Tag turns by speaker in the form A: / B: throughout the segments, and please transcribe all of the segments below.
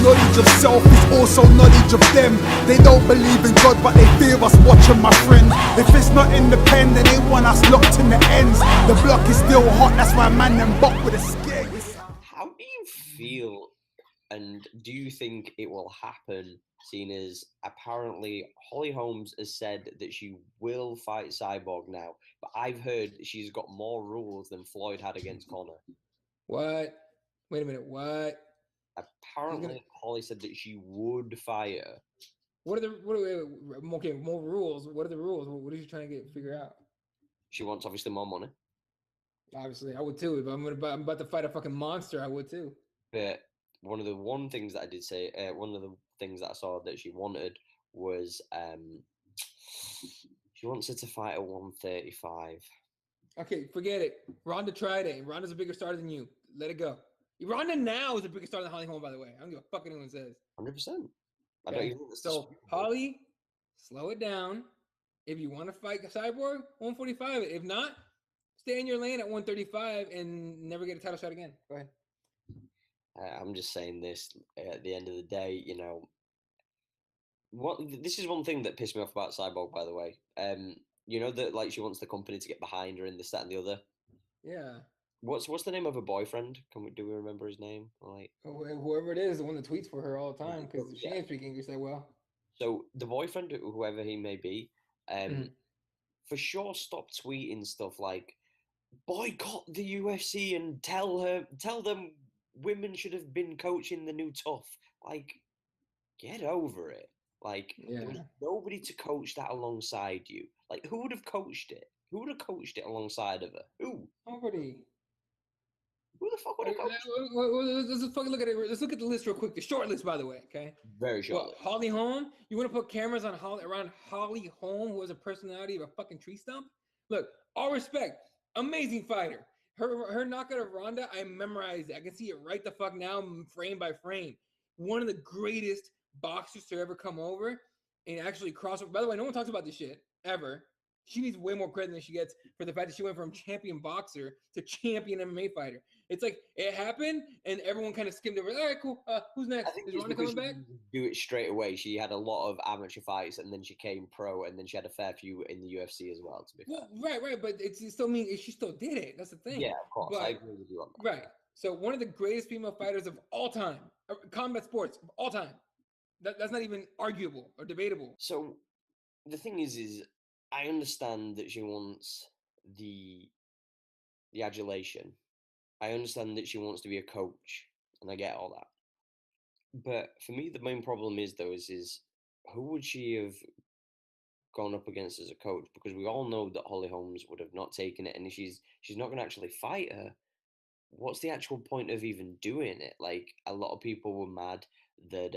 A: knowledge of self is also knowledge of them. They don't believe in God, but they fear us watching, my friend. If it's not in the pen, then they want us locked in the ends. The block is still hot, that's why man them buck with a skeg.
B: How do you feel, and do you think it will happen, seeing as apparently Holly Holmes has said that she will fight Cyborg now, but I've heard she's got more rules than Floyd had against Conor.
C: What? Wait a minute. What?
B: Apparently, Holly said that she would fight her.
C: What are okay, more rules? What are the rules? What are you trying to figure out?
B: She wants obviously more money.
C: Obviously, I would too. If I'm about to fight a fucking monster, I would too.
B: But one of the things that I did say, one of the things that I saw that she wanted was she wants her to fight at 135.
C: Okay, forget it. Ronda tried it. Ronda's a bigger star than you. Let it go. Ronda now is a bigger star than Holly Holm, by the way. I don't give a fuck what anyone says.
B: 100%. I
C: Okay?
B: don't even think that's
C: So, Holly, slow it down. If you want to fight Cyborg, 145. If not, stay in your lane at 135 and never get a title shot again. Go ahead.
B: I'm just saying this at the end of the day, you know. This is one thing that pissed me off about Cyborg, by the way. You know that like she wants the company to get behind her in this, that, and the other.
C: Yeah.
B: What's the name of her boyfriend? Do we remember his name? Like
C: whoever it is, the one that tweets for her all the time because she ain't speaking English that well.
B: So the boyfriend, whoever he may be, for sure, stop tweeting stuff like boycott the UFC and tell them women should have been coaching the new TUF. Like, get over it. Like, there was nobody to coach that alongside you. Like, who would have coached it? Who would have coached it alongside of her? Who?
C: Nobody.
B: Who the fuck would have coached
C: Let's fucking look at it. Let's look at the list real quick. The short list, by the way. Okay.
B: Very short.
C: What, Holly Holm? You want to put cameras on around Holly Holm, who has a personality of a fucking tree stump? Look, all respect, amazing fighter. Her knockout of Ronda, I memorized it. I can see it right the fuck now, frame by frame. One of the greatest boxers to ever come over and actually cross. By the way, no one talks about this shit ever. She needs way more credit than she gets for the fact that she went from champion boxer to champion MMA fighter. It's like it happened, and everyone kind of skimmed over. All right, cool. Who's next? Is Ronda coming back?
B: Do it straight away. She had a lot of amateur fights, and then she came pro, and then she had a fair few in the UFC as well. To be fair.
C: Right, but it still means she still did it. That's the thing.
B: Yeah, of course. I agree with you on that.
C: Right. So one of the greatest female fighters of all time, combat sports of all time. That's not even arguable or debatable.
B: So the thing is I understand that she wants the adulation. I understand that she wants to be a coach, and I get all that. But for me, the main problem is who would she have gone up against as a coach? Because we all know that Holly Holmes would have not taken it, and if she's not going to actually fight her, what's the actual point of even doing it? Like, a lot of people were mad that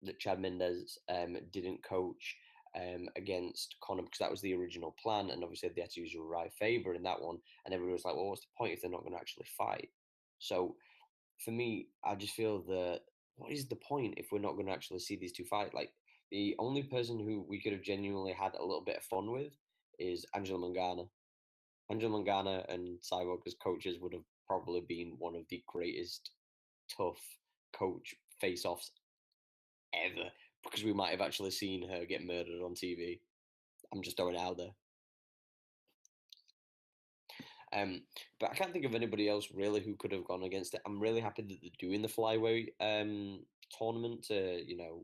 B: that Chad Mendes didn't coach against Conor because that was the original plan, and obviously they had to use your right favor in that one, and everyone was like, well, what's the point if they're not going to actually fight? So for me, I just feel that what is the point if we're not going to actually see these two fight? Like, the only person who we could have genuinely had a little bit of fun with is Angela Mangana. Angela Mangana and Cyborg as coaches would have probably been one of the greatest TUF coach face-offs ever, because we might have actually seen her get murdered on TV. I'm just throwing it out there. But I can't think of anybody else really who could have gone against it. I'm really happy that they're doing the Flyweight tournament to, you know,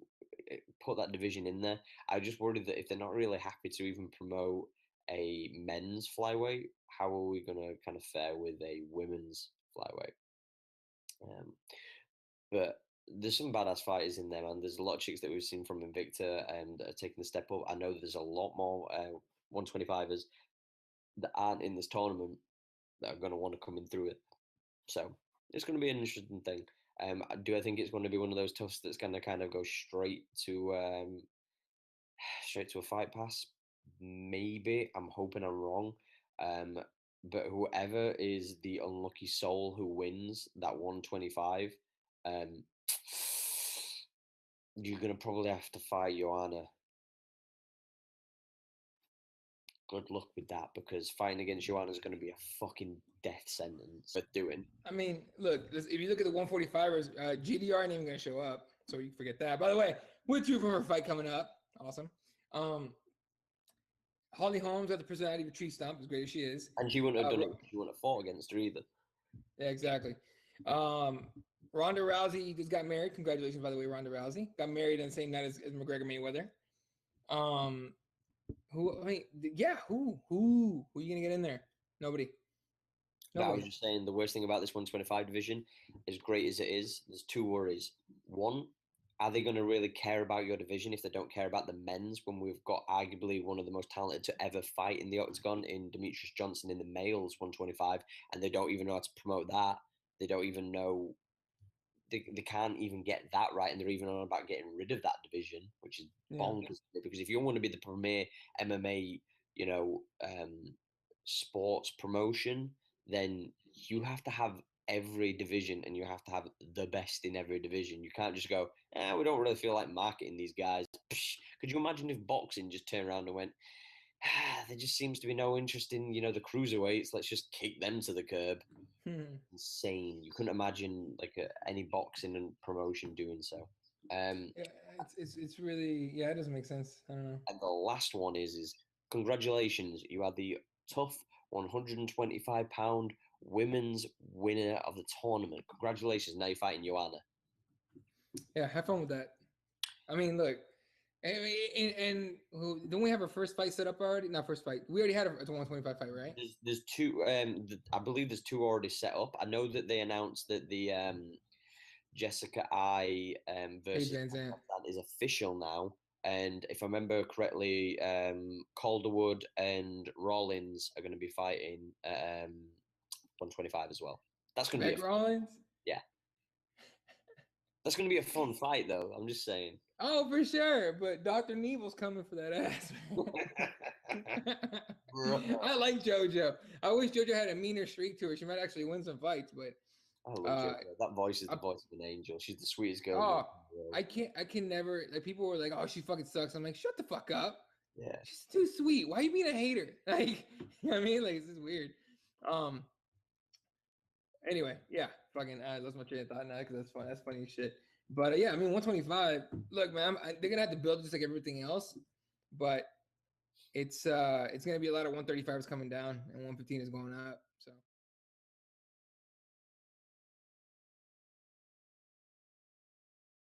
B: put that division in there. I just worried that if they're not really happy to even promote a men's Flyweight, how are we going to kind of fare with a women's Flyweight? But there's some badass fighters in there, man. There's a lot of chicks that we've seen from Invicta that are taking the step up. I know there's a lot more 125ers that aren't in this tournament that are going to want to come in through it. So it's going to be an interesting thing. Do I think it's going to be one of those TUFs that's going to kind of go straight to a fight pass? Maybe. I'm hoping I'm wrong. But whoever is the unlucky soul who wins that 125, you're going to probably have to fight Joanna. good luck with that, because fighting against Joanna is going to be a fucking death sentence for doing.
C: I mean, look, if you look at the 145ers, GDR ain't even going to show up. So you forget that. By the way, with you from her fight coming up. Awesome. Holly Holmes had the personality of a tree stump, as great as she is.
B: And she wouldn't have done it if she wouldn't have fought against her either.
C: Yeah, exactly. Ronda Rousey just got married. Congratulations, by the way, Ronda Rousey. Got married on the same night as McGregor Mayweather. Who are you gonna get in there? Nobody.
B: But I was just saying, the worst thing about this 125 division, as great as it is, there's two worries. One, are they going to really care about your division if they don't care about the men's, when we've got arguably one of the most talented to ever fight in the octagon in Demetrius Johnson in the males 125, and they don't even know how to promote that. They don't even know, they can't even get that right, and they're even on about getting rid of that division, which is bonkers. Because if you want to be the premier MMA, sports promotion, then you have to have every division, and you have to have the best in every division. You can't just go, we don't really feel like marketing these guys. Could you imagine if boxing just turned around and went, there just seems to be no interest in, the cruiserweights, let's just kick them to the curb. Insane. You couldn't imagine any boxing and promotion doing so.
C: It's really, it doesn't make sense. I don't know.
B: And the last one is congratulations, you are the TUF 125-pound women's winner of the tournament. Congratulations, now you're fighting Joanna.
C: Yeah, have fun with that. I mean, look, and don't we have our first fight set up already? Not first fight. We already had a 125 fight, right?
B: There's two. I believe there's two already set up. I know that they announced that the Jessica I versus is official now. And if I remember correctly, Calderwood and Rollins are going to be fighting 125 as well. That's going to be
C: Rollins.
B: Yeah, that's going to be a fun fight, though. I'm just saying.
C: Oh, for sure. But Dr. Nebel's coming for that ass. I like JoJo. I wish JoJo had a meaner streak to her. She might actually win some fights, but.
B: I love JoJo. That voice is the voice of an angel. She's the sweetest girl.
C: Oh, I can never, people were like, oh, she fucking sucks. I'm like, shut the fuck up.
B: Yeah.
C: She's too sweet. Why are you being a hater? Like, you know what I mean? Like, this is weird. Anyway, yeah, fucking, that's my train of thought now, because that's fun. That's funny as shit. But yeah, I mean, 125, look, man, they're gonna have to build just like everything else, but it's gonna be a lot of 135s coming down, and 115 is going up. So